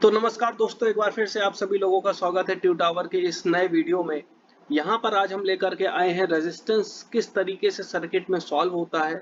तो नमस्कार दोस्तों, एक बार फिर से आप सभी लोगों का स्वागत है ट्यू टावर के इस नए वीडियो में। यहाँ पर आज हम लेकर के आए हैं रेजिस्टेंस किस तरीके से सर्किट में सॉल्व होता है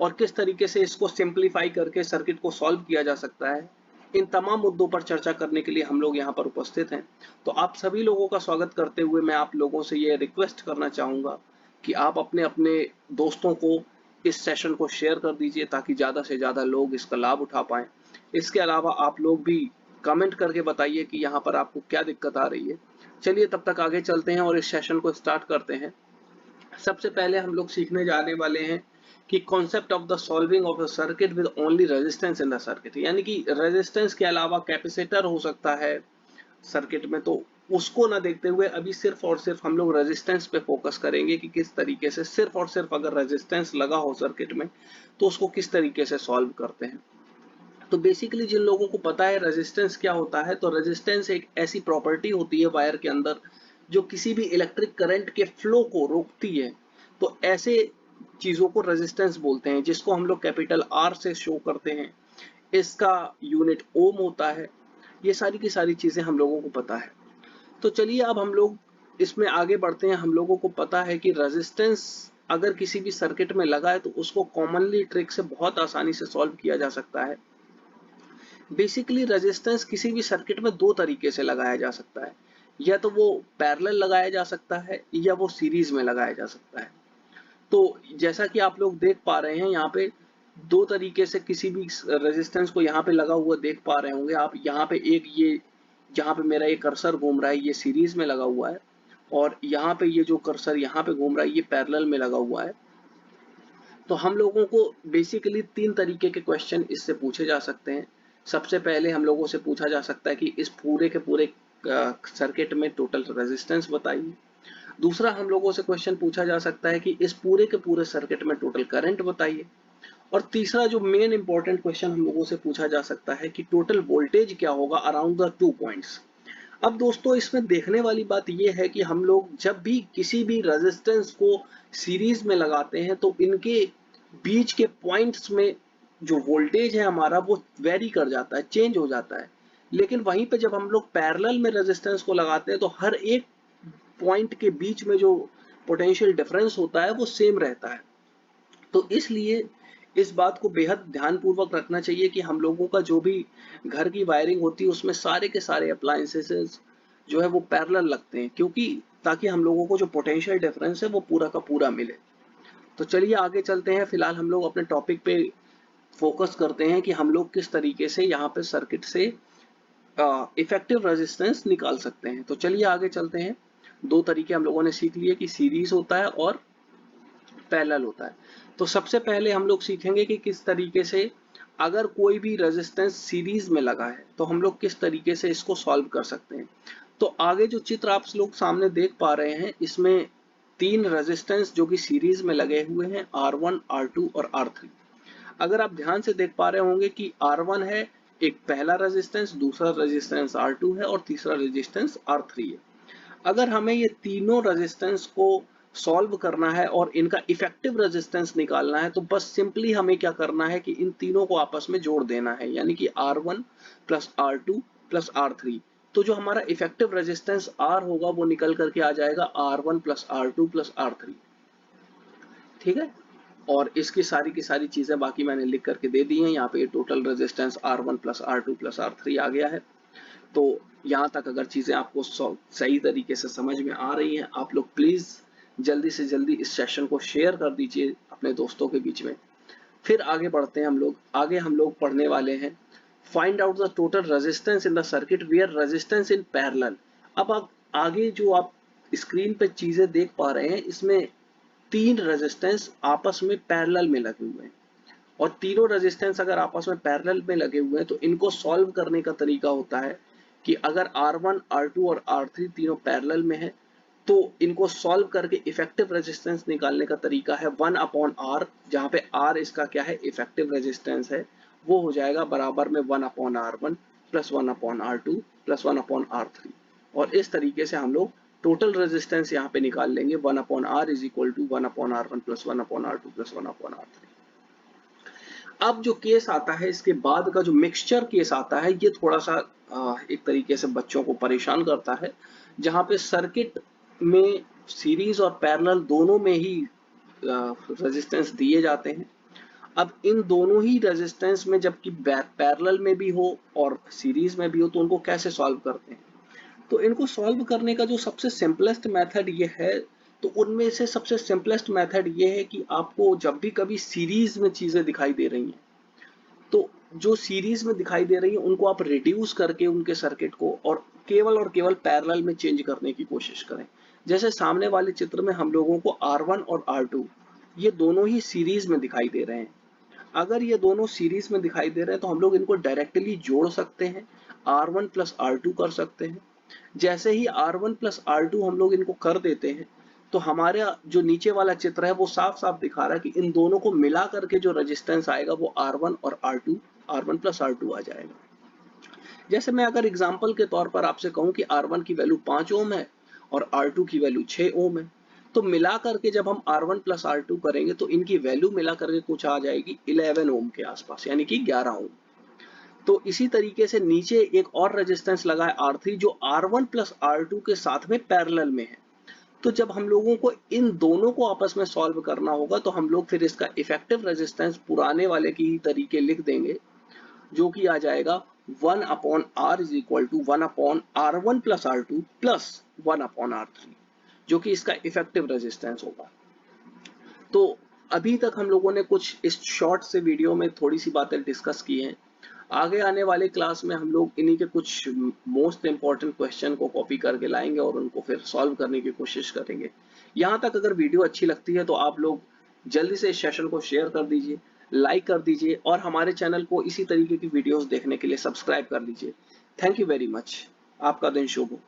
और किस तरीके से इसको सिंपलीफाई करके सर्किट को सॉल्व किया जा सकता है। इन तमाम मुद्दों पर चर्चा करने के लिए हम लोग यहाँ पर उपस्थित हैं। तो आप सभी लोगों का स्वागत करते हुए मैं आप लोगों से ये रिक्वेस्ट करना चाहूँगा कि आप अपने अपने दोस्तों को इस सेशन को शेयर कर दीजिए ताकि ज़्यादा से ज़्यादा लोग इसका लाभ उठा पाएँ। इसके अलावा आप लोग भी कमेंट करके बताइए कि यहाँ पर आपको क्या दिक्कत आ रही है। चलिए तब तक आगे चलते हैं और इस सेशन को स्टार्ट करते हैं। सबसे पहले हम लोग सीखने जाने वाले हैं कि concept of the solving of the circuit with only resistance in the circuit, यानी कि रेजिस्टेंस के अलावा कैपेसिटर हो सकता है सर्किट में, तो उसको ना देखते हुए अभी सिर्फ और सिर्फ हम लोग रेजिस्टेंस पे फोकस करेंगे कि किस तरीके से सिर्फ और सिर्फ अगर रेजिस्टेंस लगा हो सर्किट में तो उसको किस तरीके से सॉल्व करते हैं। तो बेसिकली जिन लोगों को पता है रेजिस्टेंस क्या होता है, तो रेजिस्टेंस एक ऐसी प्रॉपर्टी होती है वायर के अंदर जो किसी भी इलेक्ट्रिक करंट के फ्लो को रोकती है। तो ऐसे चीजों को रेजिस्टेंस बोलते हैं, जिसको हम लोग कैपिटल आर से शो करते हैं। इसका यूनिट ओम होता है। ये सारी की सारी चीजें हम लोगों को पता है। तो चलिए अब हम लोग इसमें आगे बढ़ते हैं। हम लोगों को पता है कि रेजिस्टेंस अगर किसी भी सर्किट में लगा है तो उसको कॉमनली ट्रिक से बहुत आसानी से सॉल्व किया जा सकता है। बेसिकली रेजिस्टेंस किसी भी सर्किट में दो तरीके से लगाया जा सकता है, या तो वो पैरेलल लगाया जा सकता है या वो सीरीज में लगाया जा सकता है। तो जैसा कि आप लोग देख पा रहे हैं यहाँ पे दो तरीके से किसी भी रेजिस्टेंस को यहाँ पे लगा हुआ देख पा रहे होंगे आप। यहाँ पे एक ये जहाँ पे मेरा ये कर्सर घूम रहा है ये सीरीज में लगा हुआ है, और यहाँ पे ये जो कर्सर यहाँ पे घूम रहा है ये पैरेलल में लगा हुआ है। तो हम लोगों को बेसिकली तीन तरीके के क्वेश्चन इससे पूछे जा सकते हैं। सबसे पहले हम लोगों से पूछा जा सकता है कि इस पूरे के पूरे सर्किट में टोटल रेजिस्टेंस बताइए। दूसरा हम लोगों से क्वेश्चन पूछा जा सकता है कि इस पूरे के पूरे सर्किट में टोटल करंट बताइए। और तीसरा जो मेन इंपॉर्टेंट क्वेश्चन हम लोगों से पूछा जा सकता है कि टोटल वोल्टेज क्या होगा अराउंड द 2 पॉइंट्स। अब दोस्तों इसमें देखने वाली बात यह है कि हम लोग जब भी किसी भी रेजिस्टेंस को सीरीज में लगाते हैं तो इनके बीच के पॉइंट्स में जो वोल्टेज है हमारा वो वेरी कर जाता है, चेंज हो जाता है। लेकिन वहीं पे जब हम लोग पैरेलल में रेजिस्टेंस को लगाते हैं तो हर एक पॉइंट के बीच में जो पोटेंशियल डिफरेंस होता है वो सेम रहता है। तो इसलिए इस बात को बेहद ध्यानपूर्वक रखना चाहिए कि हम लोगों का जो भी घर की वायरिंग होती है उसमें सारे के सारे अप्लायंसेस जो है वो पैरेलल लगते हैं, क्योंकि ताकि हम लोगों को जो पोटेंशियल डिफरेंस है वो पूरा का पूरा मिले। तो चलिए आगे चलते हैं। फिलहाल हम लोग अपने टॉपिक पे फोकस करते हैं कि हम लोग किस तरीके से यहाँ पे सर्किट से इफेक्टिव रेजिस्टेंस निकाल सकते हैं। तो चलिए आगे चलते हैं। दो तरीके हम लोगों ने सीख लिए कि सीरीज होता है और पैरेलल होता है। तो सबसे पहले हम लोग सीखेंगे कि किस तरीके से अगर कोई भी रेजिस्टेंस सीरीज में लगा है तो हम लोग किस तरीके से इसको सॉल्व कर सकते हैं। तो आगे जो चित्र आप लोग सामने देख पा रहे हैं इसमें तीन रेजिस्टेंस जो कि सीरीज में लगे हुए हैं, R1, R2 और R3। अगर आप ध्यान से देख पा रहे होंगे कि R1 है एक पहला रेजिस्टेंस, दूसरा रेजिस्टेंस R2 है और तीसरा रेजिस्टेंस R3 है। अगर हमें ये तीनों रेजिस्टेंस को सॉल्व करना है और इनका इफेक्टिव रेजिस्टेंस निकालना है तो बस सिंपली हमें क्या करना है कि इन तीनों को आपस में जोड़ देना है, यानी कि R1 plus R2 plus R3। तो जो हमारा इफेक्टिव रेजिस्टेंस R होगा वो निकल करके आ जाएगा R1 plus R2 plus R3। ठीक है, और इसकी सारी की सारी चीजें बाकी मैंने लिख करके दे दी हैं। यहाँ पे total resistance R1 plus R2 plus R3 आ गया है। तो यहाँ तक अगर चीजें आपको सही तरीके से समझ में आ रही हैं, आप लोग प्लीज जल्दी से जल्दी इस सेशन को शेयर कर दीजिए अपने दोस्तों के बीच में। फिर आगे बढ़ते हैं हम लोग। आगे हम लोग पढ़ने वाले हैं find out the total resistance in the circuit where resistance in parallel. अब आप आगे जो आप स्क्रीन पे चीजें देख पा रहे हैं इसमें तीन रेजिस्टेंस आपस में पैरेलल में लगे हुए हैं, और तीनों रेजिस्टेंस अगर आपस में पैरेलल में लगे हुए हैं तो इनको सॉल्व करने का तरीका होता है कि अगर R1, R2 और R3 तीनों पैरेलल में है तो इनको सॉल्व करके इफेक्टिव रेजिस्टेंस निकालने का तरीका है 1 अपॉन R, जहाँ पे R इसका क्या है इफेक्टिव रेजिस्टेंस है, वो हो जाएगा बराबर में 1 upon R1 plus 1 upon R2 plus 1 upon R3। और इस तरीके से हम लोग टोटल रेजिस्टेंस यहाँ पे निकाल लेंगे 1 upon R is equal to 1 upon R1 plus 1 upon R2 plus 1 upon R3। अब जो केस आता है इसके बाद का जो मिक्सचर केस आता है ये थोड़ा सा एक तरीके से बच्चों को परेशान करता है, जहाँ पे सर्किट में सीरीज और पैरेलल दोनों में ही रेजिस्टेंस दिए जाते हैं। अब इन दोनों ही रेजिस्टेंस में जबकि पैरेलल में भी हो और सीरीज में भी हो, तो उनको कैसे सॉल्व करते हैं? तो इनको सॉल्व करने का जो सबसे सिंपलेस्ट मेथड ये है, तो उनमें से सबसे सिंपलेस्ट मेथड ये है कि आपको जब भी कभी सीरीज में चीजें दिखाई दे रही हैं, तो जो सीरीज में दिखाई दे रही है उनको आप रिड्यूस करके उनके सर्किट को और केवल पैरेलल में चेंज करने की कोशिश करें। जैसे सामने वाले चित्र में हम लोगों को R1 और R2 ये दोनों ही सीरीज में दिखाई दे रहे हैं। अगर ये दोनों सीरीज में दिखाई दे रहे हैं तो हम लोग इनको डायरेक्टली जोड़ सकते हैं, R1 प्लस R2 कर सकते हैं। जैसे ही R1 प्लस R2 हम लोग इनको कर देते हैं, तो हमारा जो नीचे वाला चित्र है वो साफ साफ दिखा रहा है कि इन दोनों को मिला करके जो रेजिस्टेंस आएगा वो R1 और R2, R1 प्लस R2 आ जाएगा। जैसे मैं अगर एग्जाम्पल के तौर पर आपसे कहूं कि R1 की वैल्यू 5 ओम है और R2 की वैल्यू 6 ओम है, तो मिला करके जब हम R1 प्लस R2 करेंगे तो इनकी वैल्यू मिला करके कुछ आ जाएगी 11 ओम के आसपास, यानी कि 11 ओम। तो इसी तरीके से नीचे एक और रेजिस्टेंस लगा है R3 जो R1 प्लस R2 के साथ में पैरेलल में है। तो जब हम लोगों को इन दोनों को आपस में सॉल्व करना होगा तो हम लोग फिर इसका इफेक्टिव रेजिस्टेंस पुराने वाले की ही तरीके लिख देंगे, जो कि आ जाएगा 1 upon R is equal to 1 upon R1 plus R2 plus 1 upon R3, जो कि इसका इफेक्टिव रेजिस्टेंस होगा। तो अभी तक हम लोगों ने कुछ इस शॉर्ट से वीडियो में थोड़ी सी बातें डिस्कस की हैं। आगे आने वाले क्लास में हम लोग इन्हीं के कुछ मोस्ट इंपॉर्टेंट क्वेश्चन को कॉपी करके लाएंगे और उनको फिर सॉल्व करने की कोशिश करेंगे। यहाँ तक अगर वीडियो अच्छी लगती है तो आप लोग जल्दी से इस सेशन को शेयर कर दीजिए, लाइक कर दीजिए और हमारे चैनल को इसी तरीके की वीडियोस देखने के लिए सब्सक्राइब कर लीजिए। Thank you very much. आपका दिन शुभ हो।